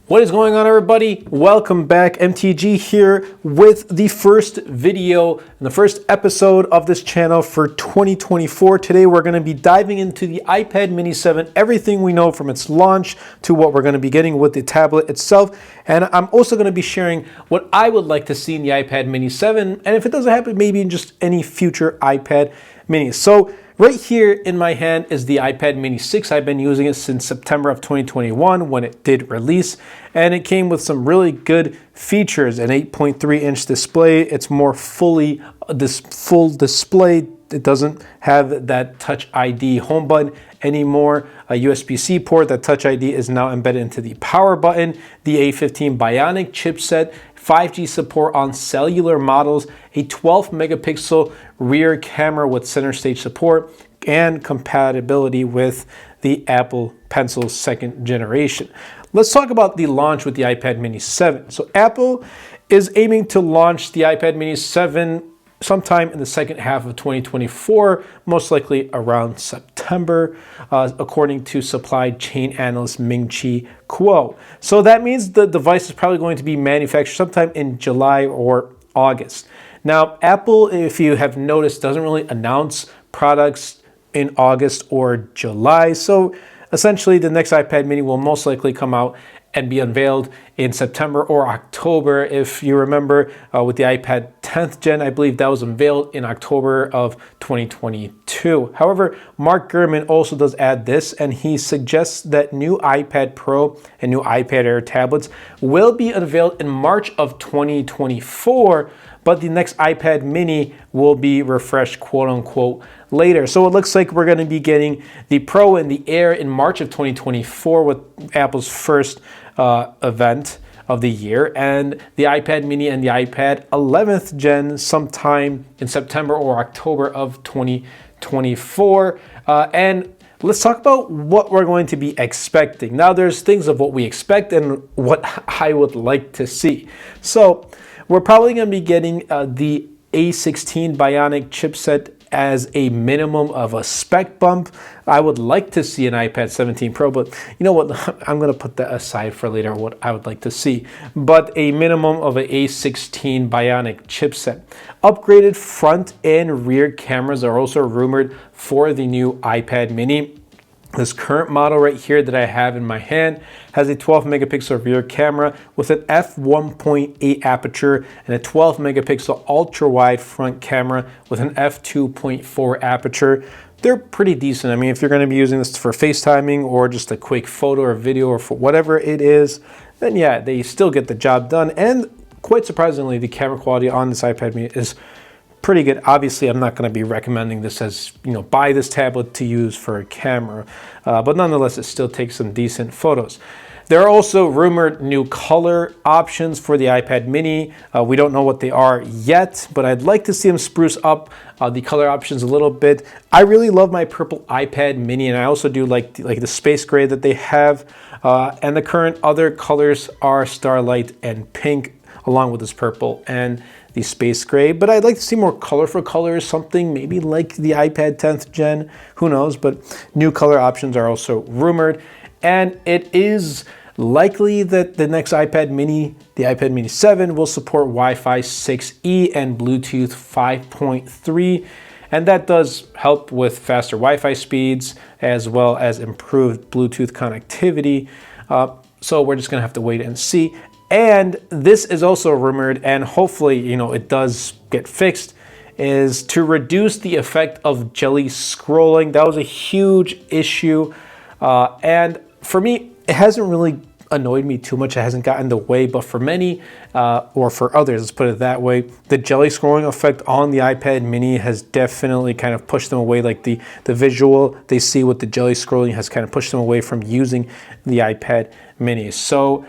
What is going on, everybody? Welcome back. MTG here with the first video and the first episode of this channel for 2024. Today we're going to be diving into the iPad mini 7, everything we know from its launch to what we're going to be getting with the tablet itself. And I'm also going to be sharing what I would like to see in the iPad mini 7, and if it doesn't happen, maybe in just any future iPad minis. So right here in my hand is the iPad mini 6. I've been using it since September of 2021 when it did release, and it came with some really good features. An 8.3-inch display. It's more fully this full display. It doesn't have that Touch ID home button anymore. A USB-C port. That Touch ID is now embedded into the power button. The A15 Bionic chipset. 5G support on cellular models, a 12 megapixel rear camera with center stage support, and compatibility with the Apple Pencil second generation. Let's talk about the launch with the iPad mini 7. So Apple is aiming to launch the iPad mini 7 sometime in the second half of 2024, most likely around September, according to supply chain analyst Ming-Chi Kuo. So that means the device is probably going to be manufactured sometime in July or August. Now, Apple, if you have noticed, doesn't really announce products in August or July. So essentially, the next iPad mini will most likely come out and be unveiled in September or October. If you remember with the iPad 10th gen, I believe that was unveiled in October of 2022. However, Mark Gurman also does add this, and he suggests that new iPad Pro and new iPad Air tablets will be unveiled in March of 2024, but the next iPad mini will be refreshed, quote unquote, later. So it looks like we're going to be getting the Pro and the Air in March of 2024 with Apple's first event of the year, and the iPad mini and the iPad 11th gen sometime in September or October of 2024. And let's talk about what we're going to be expecting. Now, there's things of what we expect and what I would like to see. So we're probably going to be getting the A16 Bionic chipset as a minimum of a spec bump. I would like to see an iPad 17 Pro, but you know what? I'm going to put that aside for later, what I would like to see. But a minimum of an A16 Bionic chipset. Upgraded front and rear cameras are also rumored for the new iPad mini. This current model right here that I have in my hand has a 12 megapixel rear camera with an f1.8 aperture and a 12 megapixel ultra wide front camera with an f2.4 aperture. They're pretty decent. I mean, if you're going to be using this for FaceTiming or just a quick photo or video or for whatever it is, then yeah, they still get the job done. And quite surprisingly, the camera quality on this iPad mini is pretty good. Obviously, I'm not going to be recommending this as, buy this tablet to use for a camera, but nonetheless, it still takes some decent photos. There are also rumored new color options for the iPad mini. We don't know what they are yet, but I'd like to see them spruce up the color options a little bit. I really love my purple iPad mini, and I also do like the space gray that they have. And the current other colors are Starlight and Pink, along with this purple and the space gray. But I'd like to see more colorful colors, something maybe like the iPad 10th gen, who knows, but new color options are also rumored. And it is likely that the next iPad mini, the iPad mini 7, will support Wi-Fi 6E and Bluetooth 5.3. And that does help with faster Wi-Fi speeds as well as improved Bluetooth connectivity. So we're just gonna have to wait and see. And this is also rumored, and hopefully, it does get fixed, is to reduce the effect of jelly scrolling. That was a huge issue. And for me, it hasn't really annoyed me too much. It hasn't gotten in the way, but for many, or for others, let's put it that way, the jelly scrolling effect on the iPad mini has definitely kind of pushed them away. Like the visual they see with the jelly scrolling has kind of pushed them away from using the iPad mini. So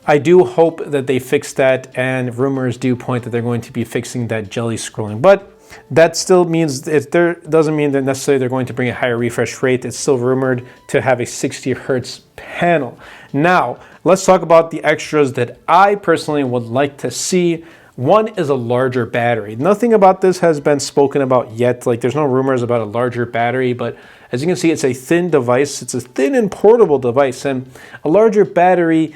I do hope that they fix that, and rumors do point that they're going to be fixing that jelly scrolling. But that still means doesn't mean that necessarily they're going to bring a higher refresh rate. It's still rumored to have a 60 hertz panel. Now, let's talk about the extras that I personally would like to see. One is a larger battery. Nothing about this has been spoken about yet. Like, there's no rumors about a larger battery, but as you can see, it's a thin device. It's a thin and portable device, and a larger battery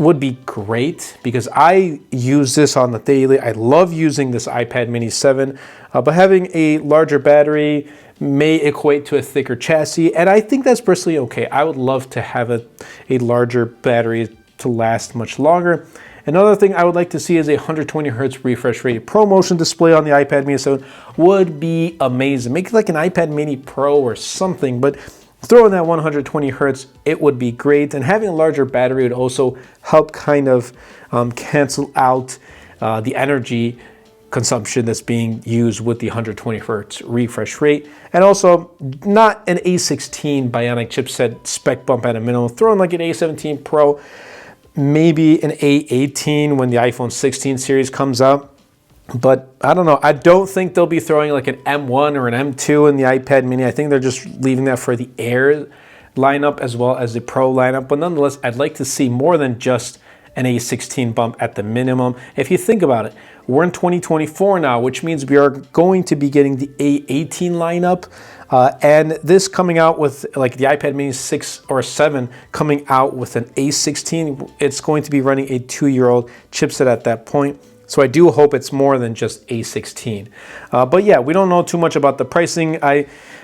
would be great because I use this on the daily. I love using this iPad mini 7, but having a larger battery may equate to a thicker chassis, and I think that's personally okay. I would love to have a larger battery to last much longer. Another thing I would like to see is a 120 hertz refresh rate. ProMotion display on the iPad mini 7 would be amazing. Make it like an iPad mini Pro or something, but throw in that 120 hertz, it would be great. And having a larger battery would also help kind of cancel out the energy consumption that's being used with the 120 hertz refresh rate. And also not an A16 Bionic chipset spec bump at a minimum. Throw in like an A17 Pro, maybe an A18 when the iPhone 16 series comes out. But I don't know. I don't think they'll be throwing like an M1 or an M2 in the iPad mini. I think they're just leaving that for the Air lineup as well as the Pro lineup. But nonetheless, I'd like to see more than just an A16 bump at the minimum. If you think about it, we're in 2024 now, which means we are going to be getting the A18 lineup. And this coming out with like the iPad mini 6 or 7 coming out with an A16, it's going to be running a 2-year-old chipset at that point. So I do hope it's more than just A16. But yeah, we don't know too much about the pricing.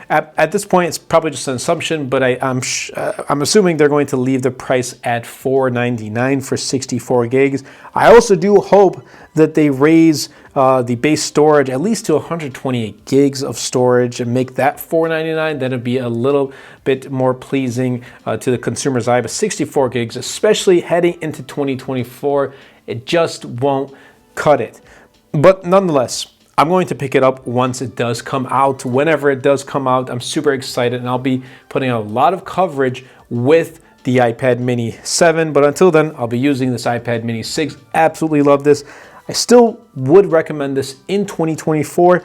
At this point, it's probably just an assumption, but I'm assuming they're going to leave the price at $499 for 64 gigs. I also do hope that they raise the base storage at least to 128 gigs of storage and make that $499. That'd be a little bit more pleasing to the consumer's eye. But 64 gigs, especially heading into 2024, it just won't cut it. But nonetheless, I'm going to pick it up once it does come out. Whenever it does come out, I'm super excited, and I'll be putting out a lot of coverage with the iPad mini 7. But until then, I'll be using this iPad mini 6. Absolutely love this. I still would recommend this in 2024.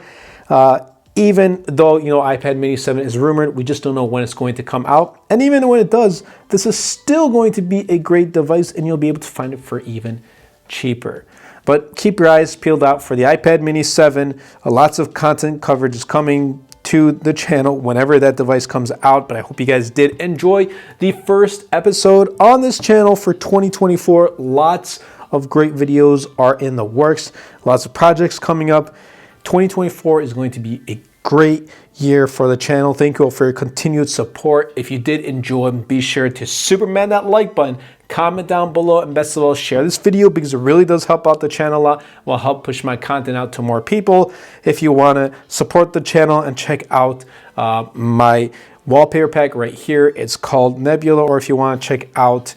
Even though, you know, iPad mini 7 is rumored, we just don't know when it's going to come out. And even when it does, this is still going to be a great device, and you'll be able to find it for even cheaper. But keep your eyes peeled out for the iPad mini 7. Lots of content coverage is coming to the channel whenever that device comes out. But I hope you guys did enjoy the first episode on this channel for 2024. Lots of great videos are in the works. Lots of projects coming up. 2024 is going to be a great year for the channel. Thank you all for your continued support. If you did enjoy, be sure to superman that like button, comment down below, and best of all, share this video because it really does help out the channel a lot. Will help push my content out to more people. If you want to support the channel and check out my wallpaper pack right here, it's called Nebula. Or if you want to check out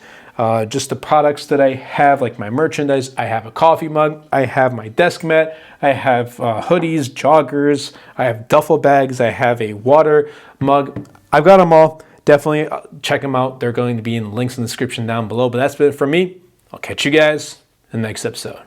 just the products that I have, like my merchandise, I have a coffee mug, I have my desk mat, I have hoodies, joggers, I have duffel bags, I have a water mug. I've got them all. Definitely check them out. They're going to be in links in the description down below. But that's been it for me. I'll catch you guys in the next episode.